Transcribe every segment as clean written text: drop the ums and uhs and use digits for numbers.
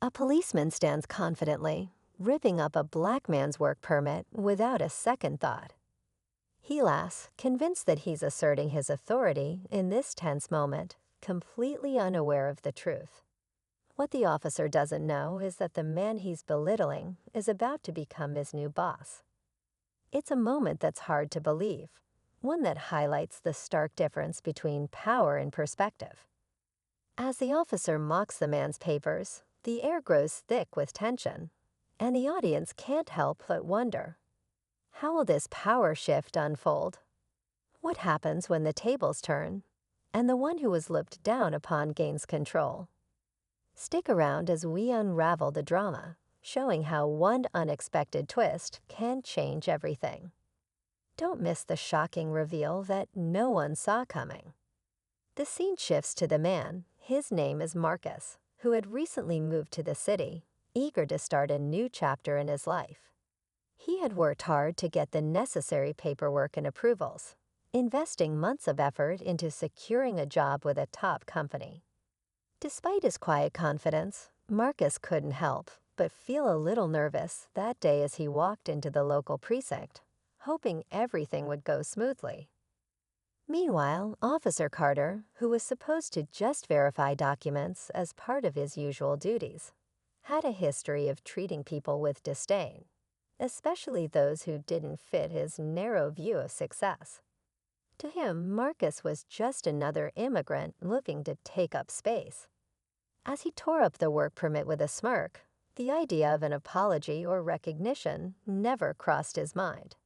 A policeman stands confidently, ripping up a black man's work permit without a second thought. He laughs, convinced that he's asserting his authority in this tense moment, completely unaware of the truth. What the officer doesn't know is that the man he's belittling is about to become his new boss. It's a moment that's hard to believe, one that highlights the stark difference between power and perspective. As the officer mocks the man's papers, the air grows thick with tension, and the audience can't help but wonder, how will this power shift unfold? What happens when the tables turn, and the one who was looked down upon gains control? Stick around as we unravel the drama, showing how one unexpected twist can change everything. Don't miss the shocking reveal that no one saw coming. The scene shifts to the man. His name is Marcus, who had recently moved to the city, eager to start a new chapter in his life. He had worked hard to get the necessary paperwork and approvals, investing months of effort into securing a job with a top company. Despite his quiet confidence, Marcus couldn't help but feel a little nervous that day as he walked into the local precinct, hoping everything would go smoothly. Meanwhile, Officer Carter, who was supposed to just verify documents as part of his usual duties, had a history of treating people with disdain, especially those who didn't fit his narrow view of success. To him, Marcus was just another immigrant looking to take up space. As he tore up the work permit with a smirk, the idea of an apology or recognition never crossed his mind.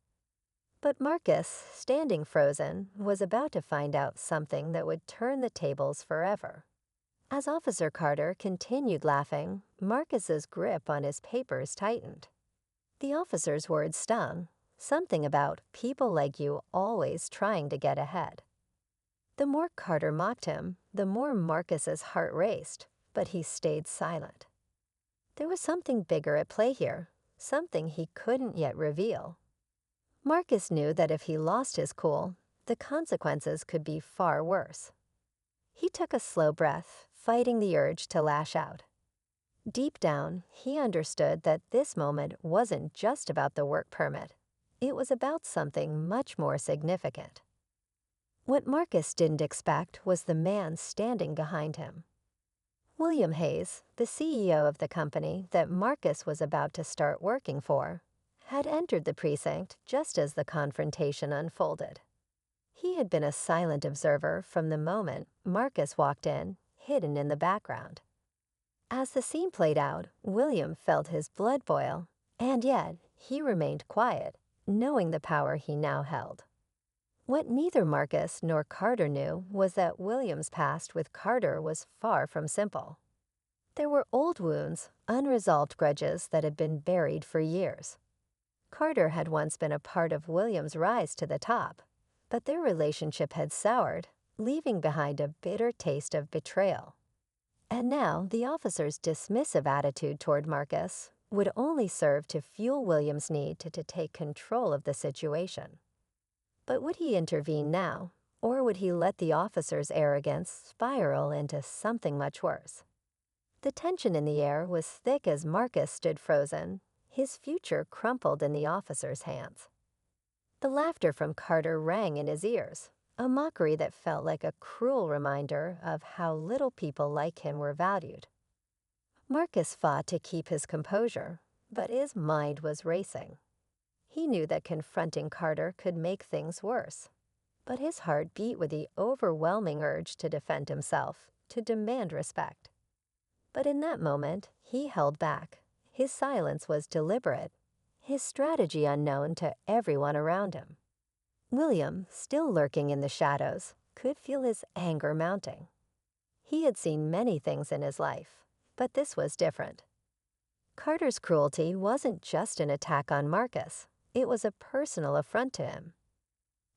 But Marcus, standing frozen, was about to find out something that would turn the tables forever. As Officer Carter continued laughing, Marcus's grip on his papers tightened. The officer's words stung, something about people like you always trying to get ahead. The more Carter mocked him, the more Marcus's heart raced, but he stayed silent. There was something bigger at play here, something he couldn't yet reveal. Marcus knew that if he lost his cool, the consequences could be far worse. He took a slow breath, fighting the urge to lash out. Deep down, he understood that this moment wasn't just about the work permit. It was about something much more significant. What Marcus didn't expect was the man standing behind him. William Hayes, the CEO of the company that Marcus was about to start working for, had entered the precinct just as the confrontation unfolded. He had been a silent observer from the moment Marcus walked in, hidden in the background. As the scene played out, William felt his blood boil, and yet he remained quiet, knowing the power he now held. What neither Marcus nor Carter knew was that William's past with Carter was far from simple. There were old wounds, unresolved grudges that had been buried for years. Carter had once been a part of William's rise to the top, but their relationship had soured, leaving behind a bitter taste of betrayal. And now the officer's dismissive attitude toward Marcus would only serve to fuel William's need to take control of the situation. But would he intervene now, or would he let the officer's arrogance spiral into something much worse? The tension in the air was thick as Marcus stood frozen, his future crumpled in the officer's hands. The laughter from Carter rang in his ears, a mockery that felt like a cruel reminder of how little people like him were valued. Marcus fought to keep his composure, but his mind was racing. He knew that confronting Carter could make things worse, but his heart beat with the overwhelming urge to defend himself, to demand respect. But in that moment, he held back. His silence was deliberate, his strategy unknown to everyone around him. William, still lurking in the shadows, could feel his anger mounting. He had seen many things in his life, but this was different. Carter's cruelty wasn't just an attack on Marcus, it was a personal affront to him.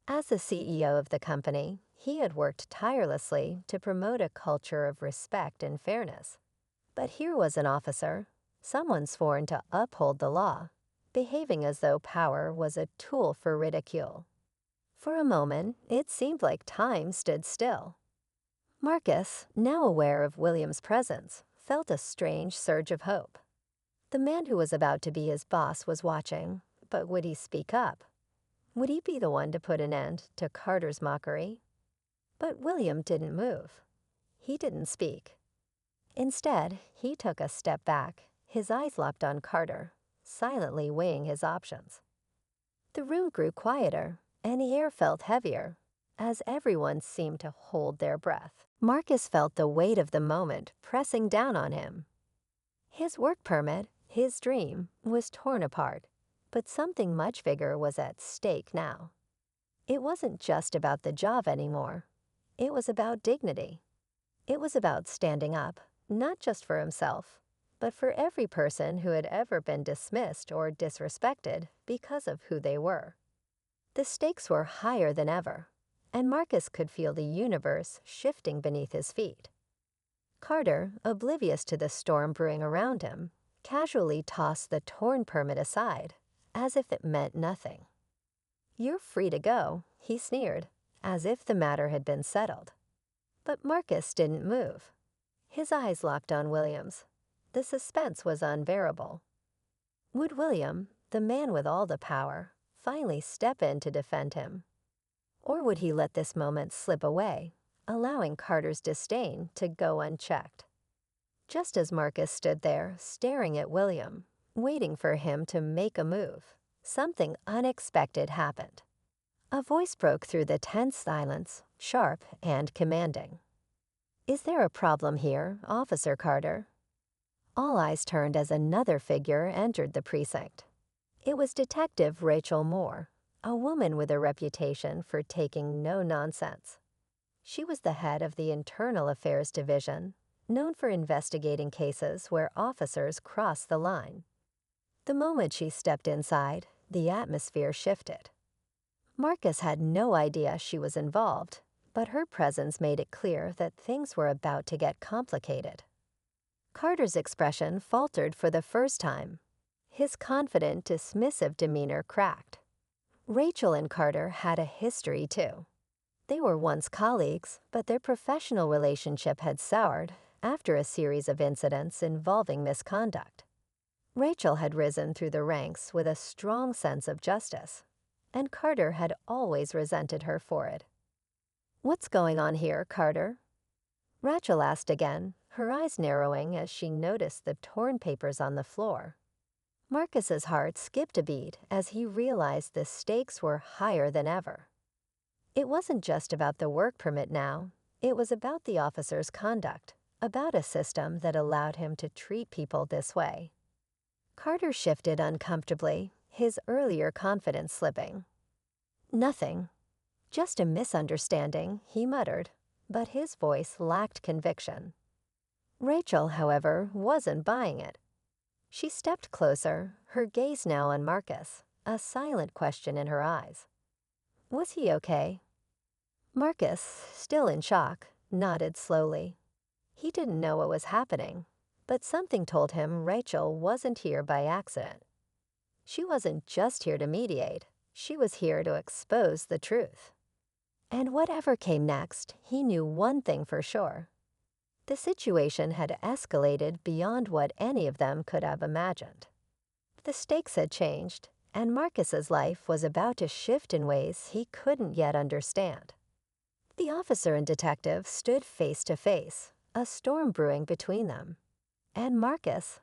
As the CEO of the company, he had worked tirelessly to promote a culture of respect and fairness. But here was an officer, someone sworn to uphold the law, behaving as though power was a tool for ridicule. For a moment, it seemed like time stood still. Marcus, now aware of William's presence, felt a strange surge of hope. The man who was about to be his boss was watching, but would he speak up? Would he be the one to put an end to Carter's mockery? But William didn't move. He didn't speak. Instead, he took a step back, his eyes locked on Carter, silently weighing his options. The room grew quieter, and the air felt heavier, as everyone seemed to hold their breath. Marcus felt the weight of the moment pressing down on him. His work permit, his dream, was torn apart, but something much bigger was at stake now. It wasn't just about the job anymore. It was about dignity. It was about standing up, not just for himself, but for every person who had ever been dismissed or disrespected because of who they were. The stakes were higher than ever, and Marcus could feel the universe shifting beneath his feet. Carter, oblivious to the storm brewing around him, casually tossed the torn permit aside, as if it meant nothing. "You're free to go," he sneered, as if the matter had been settled. But Marcus didn't move. His eyes locked on William's. The suspense was unbearable. Would William, the man with all the power, finally step in to defend him? Or would he let this moment slip away, allowing Carter's disdain to go unchecked? Just as Marcus stood there, staring at William, waiting for him to make a move, something unexpected happened. A voice broke through the tense silence, sharp and commanding. "Is there a problem here, Officer Carter?" All eyes turned as another figure entered the precinct. It was Detective Rachel Moore, a woman with a reputation for taking no nonsense. She was the head of the Internal Affairs Division, known for investigating cases where officers crossed the line. The moment she stepped inside, the atmosphere shifted. Marcus had no idea she was involved, but her presence made it clear that things were about to get complicated. Carter's expression faltered for the first time. His confident, dismissive demeanor cracked. Rachel and Carter had a history, too. They were once colleagues, but their professional relationship had soured after a series of incidents involving misconduct. Rachel had risen through the ranks with a strong sense of justice, and Carter had always resented her for it. "What's going on here, Carter?" Rachel asked again, her eyes narrowing as she noticed the torn papers on the floor. Marcus's heart skipped a beat as he realized the stakes were higher than ever. It wasn't just about the work permit now. It was about the officer's conduct, about a system that allowed him to treat people this way. Carter shifted uncomfortably, his earlier confidence slipping. "Nothing. Just a misunderstanding," he muttered, but his voice lacked conviction. Rachel, however, wasn't buying it. She stepped closer, her gaze now on Marcus, a silent question in her eyes. Was he okay? Marcus, still in shock, nodded slowly. He didn't know what was happening, but something told him Rachel wasn't here by accident. She wasn't just here to mediate, she was here to expose the truth. And whatever came next, he knew one thing for sure. The situation had escalated beyond what any of them could have imagined. The stakes had changed, and Marcus's life was about to shift in ways he couldn't yet understand. The officer and detective stood face to face, a storm brewing between them. And Marcus?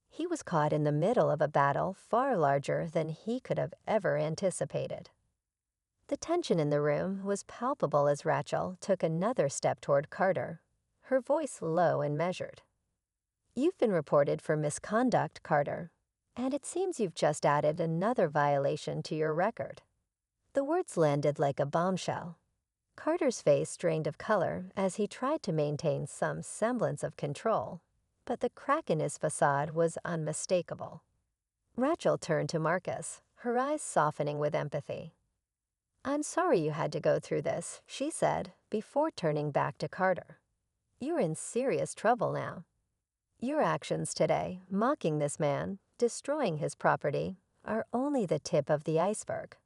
He was caught in the middle of a battle far larger than he could have ever anticipated. The tension in the room was palpable as Rachel took another step toward Carter, her voice low and measured. "You've been reported for misconduct, Carter, and it seems you've just added another violation to your record." The words landed like a bombshell. Carter's face drained of color as he tried to maintain some semblance of control, but the crack in his facade was unmistakable. Rachel turned to Marcus, her eyes softening with empathy. "I'm sorry you had to go through this," she said, before turning back to Carter. "You're in serious trouble now. Your actions today, mocking this man, destroying his property, are only the tip of the iceberg."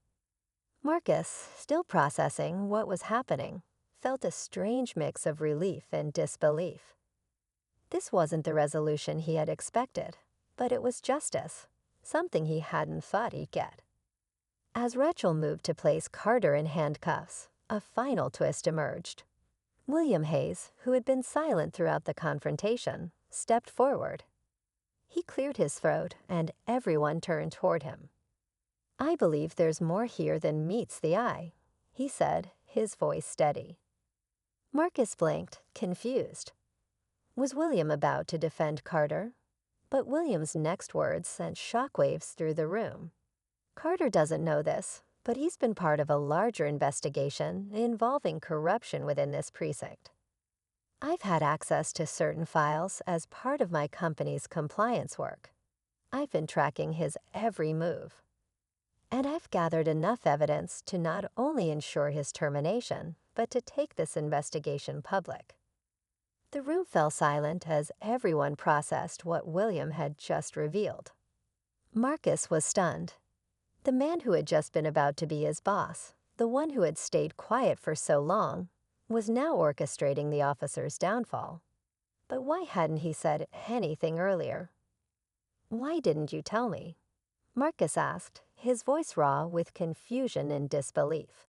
Marcus, still processing what was happening, felt a strange mix of relief and disbelief. This wasn't the resolution he had expected, but it was justice, something he hadn't thought he'd get. As Rachel moved to place Carter in handcuffs, a final twist emerged. William Hayes, who had been silent throughout the confrontation, stepped forward. He cleared his throat, and everyone turned toward him. "I believe there's more here than meets the eye," he said, his voice steady. Marcus blinked, confused. Was William about to defend Carter? But William's next words sent shockwaves through the room. "Carter doesn't know this, but he's been part of a larger investigation involving corruption within this precinct. I've had access to certain files as part of my company's compliance work. I've been tracking his every move. And I've gathered enough evidence to not only ensure his termination, but to take this investigation public." The room fell silent as everyone processed what William had just revealed. Marcus was stunned. The man who had just been about to be his boss, the one who had stayed quiet for so long, was now orchestrating the officer's downfall. But why hadn't he said anything earlier? "Why didn't you tell me?" Marcus asked, his voice raw with confusion and disbelief.